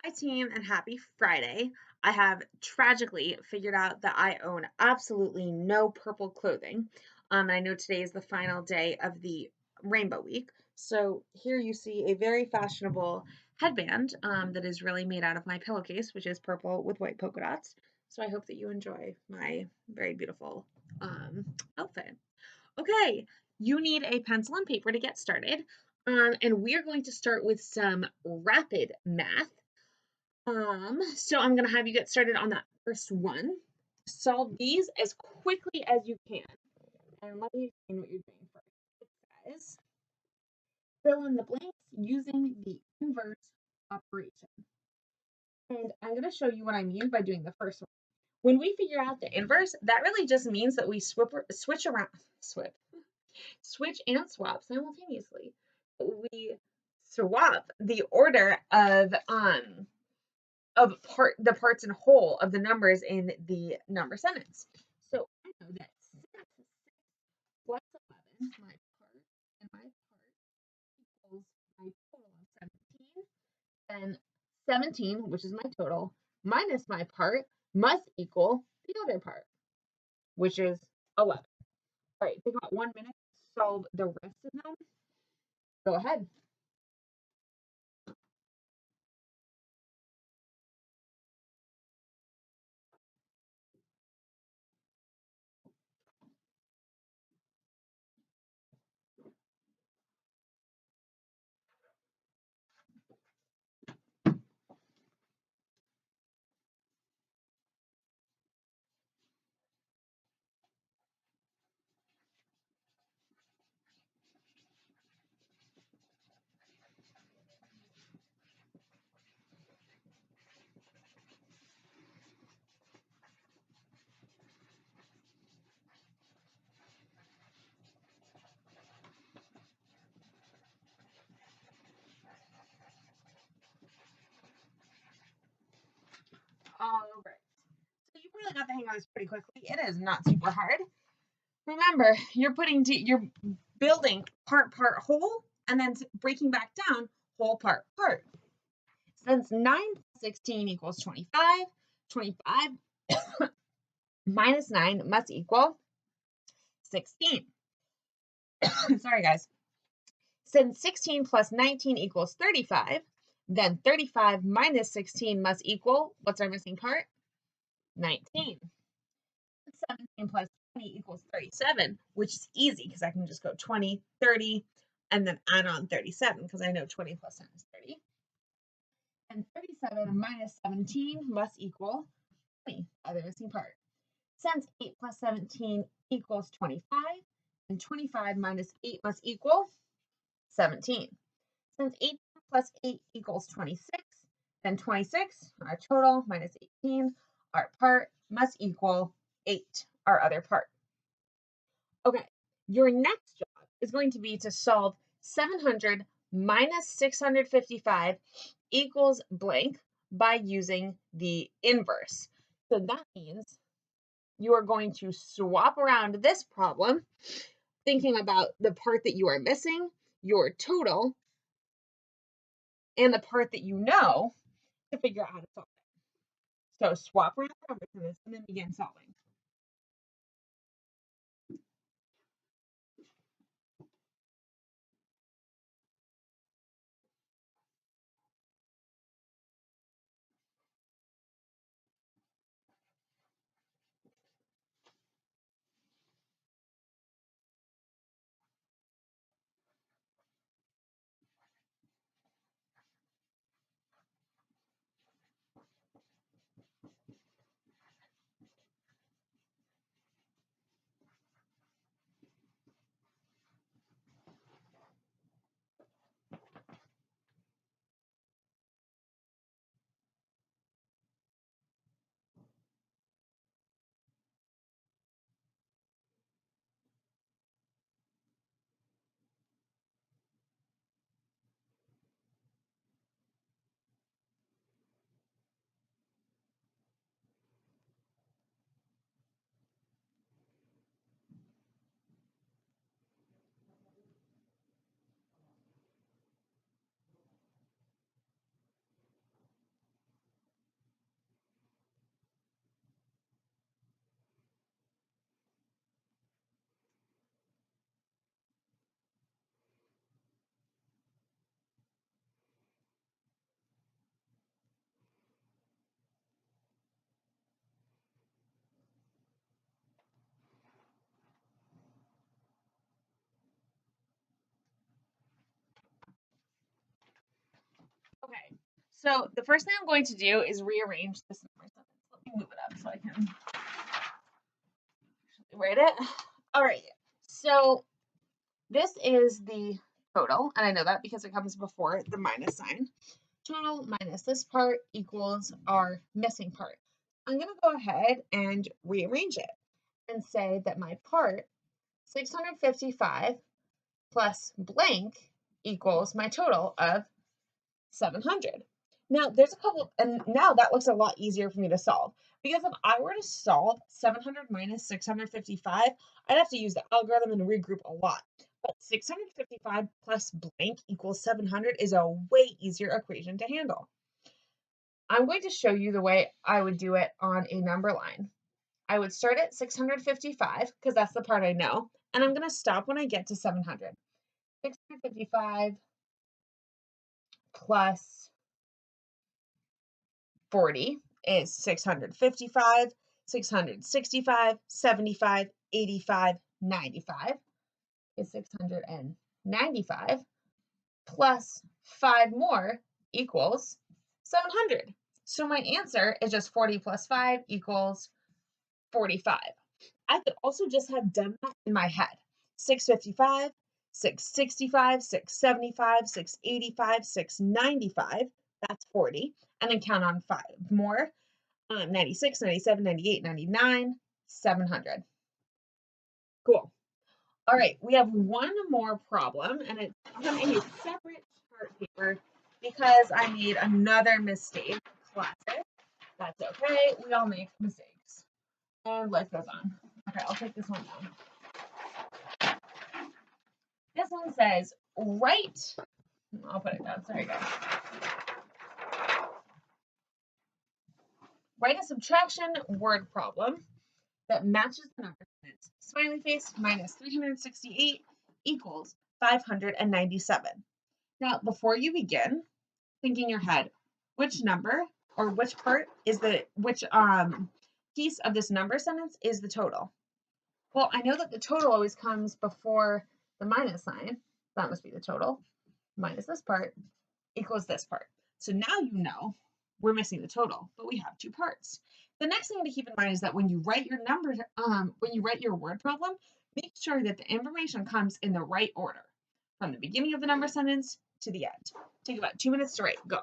Hi, team, and happy Friday. I have tragically figured out that I own absolutely no purple clothing. And I know today is the final day of the Rainbow Week. So here you see a very fashionable headband that is really made out of my pillowcase, which is purple with white polka dots. So I hope that you enjoy my very beautiful um, outfit. Okay, you need a pencil and paper to get started. And we are going to start with some rapid math. So I'm gonna have you get started on that first one. Solve these as quickly as you can. And let me explain what you're doing first. It says fill in the blanks using the inverse operation. And I'm gonna show you what I mean by doing the first one. When we figure out the inverse, that really just means that we switch and swap simultaneously. We swap the order of the parts and whole of the numbers in the number sentence. So I know that 6 plus 11, my part and my part equals my total of 17. Then 17, which is my total, minus my part must equal the other part, which is 11. All right, take about 1 minute to solve the rest of them. Go ahead. All right. So you really got the hang of this pretty quickly. It is not super hard. Remember, you're building part whole and then breaking back down whole part. Since 9 plus 16 equals 25, 25 minus 9 must equal 16. Sorry, guys. Since 16 plus 19 equals 35, then 35 minus 16 must equal, what's our missing part? 19. 17 plus 20 equals 37, which is easy because I can just go 20, 30, and then add on 37 because I know 20 plus 10 is 30. And 37 minus 17 must equal 20, other missing part. Since 8 plus 17 equals 25, and 25 minus 8 must equal 17. Since 8 plus 8 equals 26, then 26, our total, minus 18, our part, must equal 8, our other part. Okay, your next job is going to be to solve 700 minus 655 equals blank by using the inverse. So that means you are going to swap around this problem, thinking about the part that you are missing, your total, and the part that you know to figure out how to solve it. So swap around the numbers in this and then begin solving. So the first thing I'm going to do is rearrange this number sentence. Let me move it up so I can write it. All right. So this is the total, and I know that because it comes before the minus sign. Total minus this part equals our missing part. I'm going to go ahead and rearrange it and say that my part, 655 plus blank, equals my total of 700. Now, there's a couple, and now that looks a lot easier for me to solve. Because if I were to solve 700 minus 655, I'd have to use the algorithm and regroup a lot. But 655 plus blank equals 700 is a way easier equation to handle. I'm going to show you the way I would do it on a number line. I would start at 655 because that's the part I know, and I'm going to stop when I get to 700. 655 plus 40 is 655, 665, 75, 85, 95 is 695, plus 5 more equals 700. So my answer is just 40 plus 5 equals 45. I could also just have done that in my head. 655, 665, 675, 685, 695, that's 40. And then count on 5 more. 96, 97, 98, 99, 700. Cool. All right, we have one more problem, and it's on a separate chart paper because I made another mistake. Classic. That's okay. We all make mistakes. And life goes on. Okay, I'll take this one down. This one says, write. I'll put it down. Sorry, guys. Write a subtraction word problem that matches the number sentence. Smiley face minus 368 equals 597. Now, before you begin, think in your head, which number or which part is which piece of this number sentence is the total? Well, I know that the total always comes before the minus sign. That must be the total. Minus this part equals this part. So now you know we're missing the total, but we have two parts. The next thing to keep in mind is that when you write your numbers, when you write your word problem, make sure that the information comes in the right order, from the beginning of the number sentence to the end. Take about 2 minutes to write. Go.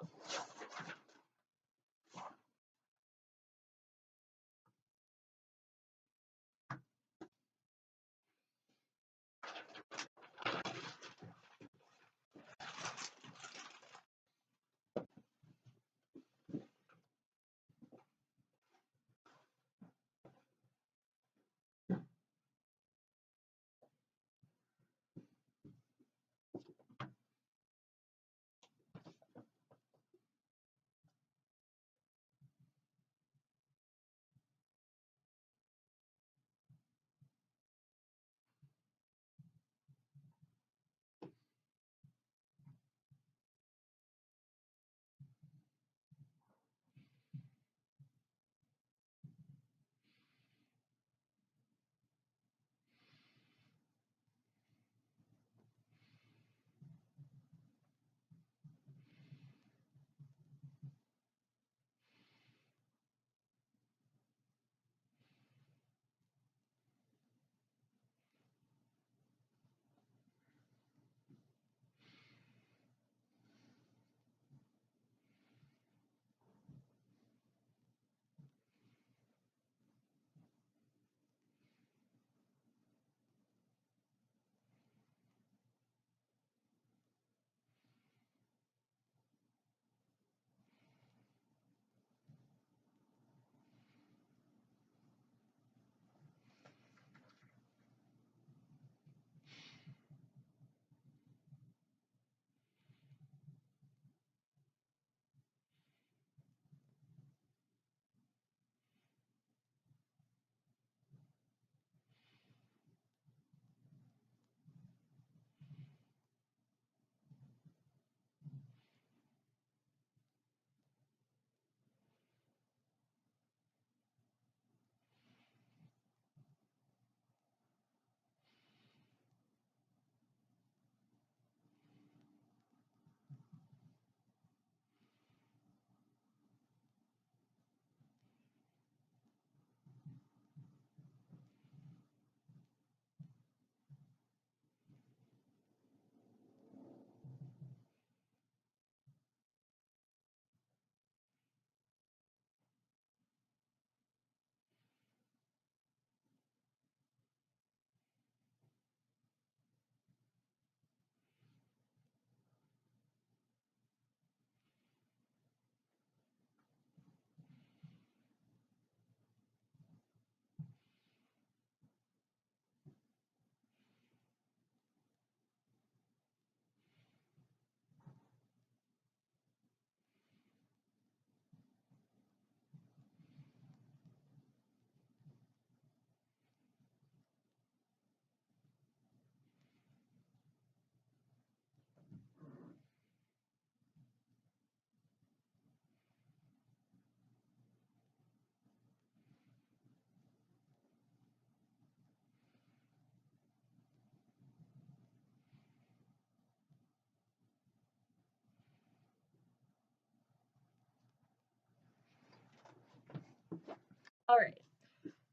All right.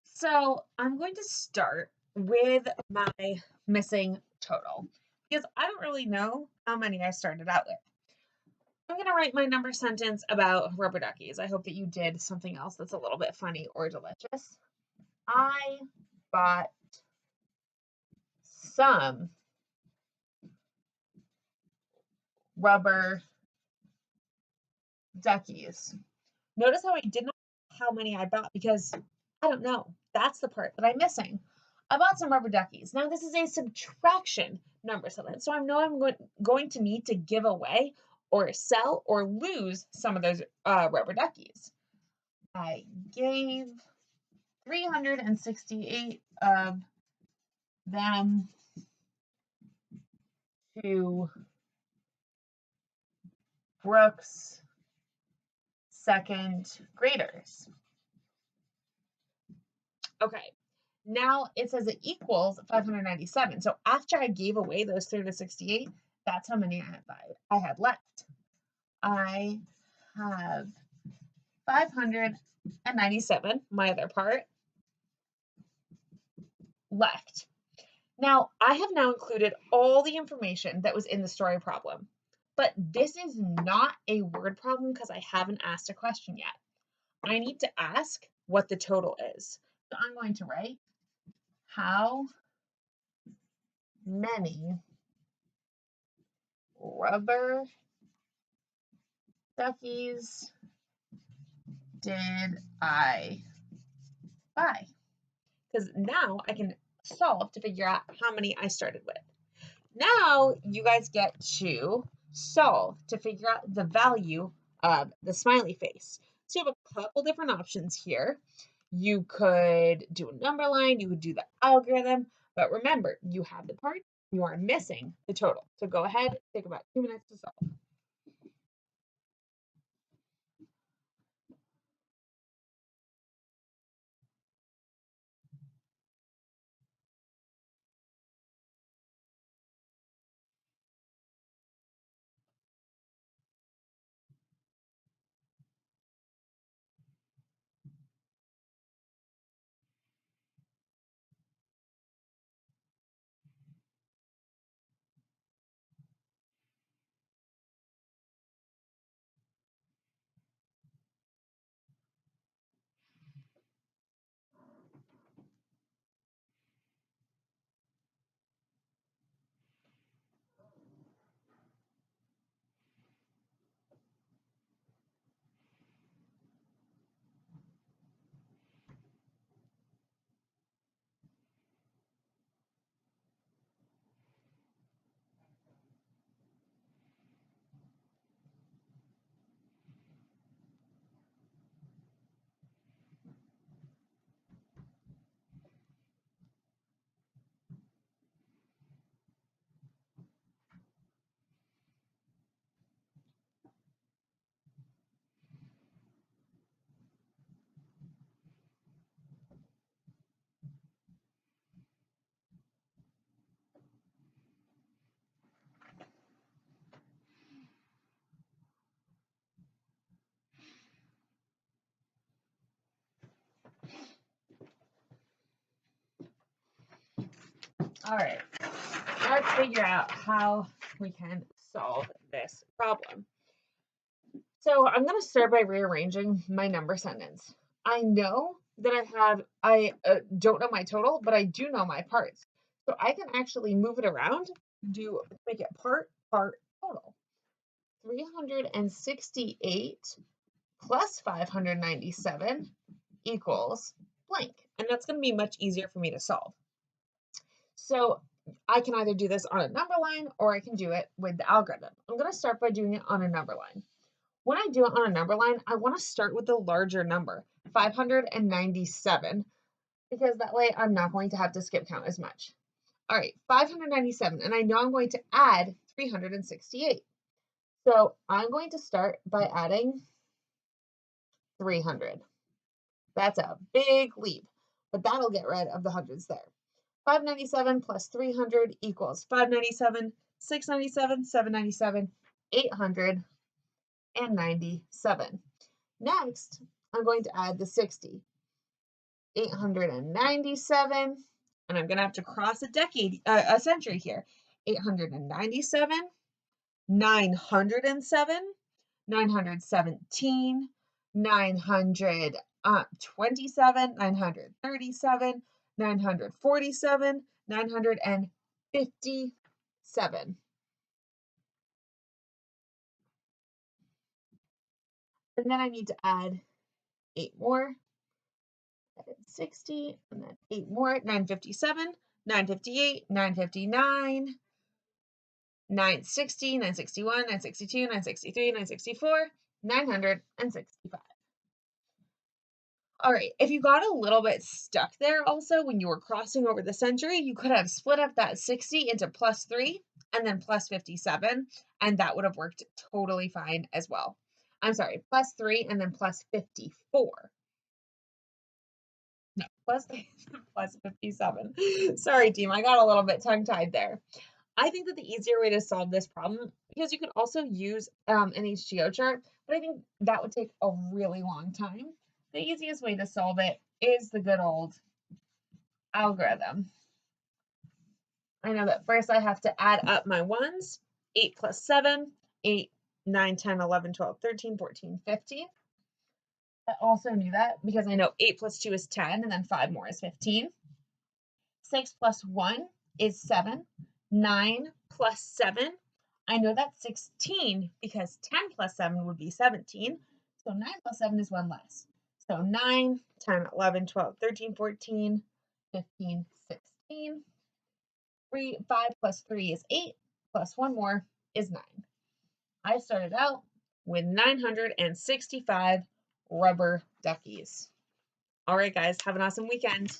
So I'm going to start with my missing total because I don't really know how many I started out with. I'm going to write my number sentence about rubber duckies. I hope that you did something else that's a little bit funny or delicious. I bought some rubber duckies. Notice how I did not know how many I bought because I don't know. That's the part that I'm missing. I bought some rubber duckies. Now this is a subtraction number sentence, so I know I'm going to need to give away or sell or lose some of those rubber duckies. I gave 368 of them to Brooks' second graders. Okay, now it says it equals 597. So after I gave away those 368, that's how many I had left. I have 597, my other part, left. Now, I have now included all the information that was in the story problem, but this is not a word problem because I haven't asked a question yet. I need to ask what the total is. So I'm going to write, how many rubber duckies did I buy? Because now I can solve to figure out how many I started with. Now you guys get to solve to figure out the value of the smiley face. So you have a couple different options here. You could do a number line, you could do the algorithm, but remember, you have the part, you are missing the total. So go ahead, take about 2 minutes to solve. All right, let's figure out how we can solve this problem. So I'm going to start by rearranging my number sentence. I know that I don't know my total, but I do know my parts. So I can actually move it around, make it part, total. 368 plus 597 equals blank. And that's going to be much easier for me to solve. So I can either do this on a number line or I can do it with the algorithm. I'm going to start by doing it on a number line. When I do it on a number line, I want to start with the larger number, 597, because that way I'm not going to have to skip count as much. All right, 597, and I know I'm going to add 368. So I'm going to start by adding 300. That's a big leap, but that'll get rid of the hundreds there. 597 plus 300 equals 597, 697, 797, 897. Next, I'm going to add the 60. 897, and I'm going to have to cross a century here. 897, 907, 917, 927, 937, 947, 957. And then I need to add 8 more. 60, and then 8 more, 957, 958, 959, 960, 961, 962, 963, 964, 965. All right, if you got a little bit stuck there also when you were crossing over the century, you could have split up that 60 into +3 and then +57, and that would have worked totally fine as well. I'm sorry, +3 and then +54. No, +57. Sorry, team, I got a little bit tongue-tied there. I think that the easier way to solve this problem, because you could also use an HGO chart, but I think that would take a really long time. The easiest way to solve it is the good old algorithm. I know that first I have to add up my ones. 8 plus 7, 8, 9, 10, 11, 12, 13, 14, 15. I also knew that because I know 8 plus 2 is 10, and then 5 more is 15. 6 plus 1 is 7. 9 plus 7, I know that's 16 because 10 plus 7 would be 17. So 9 plus 7 is 1 less. So 9, 10, 11, 12, 13, 14, 15, 16. 5 plus 3 is 8, plus 1 more is 9. I started out with 965 rubber duckies. All right, guys, have an awesome weekend.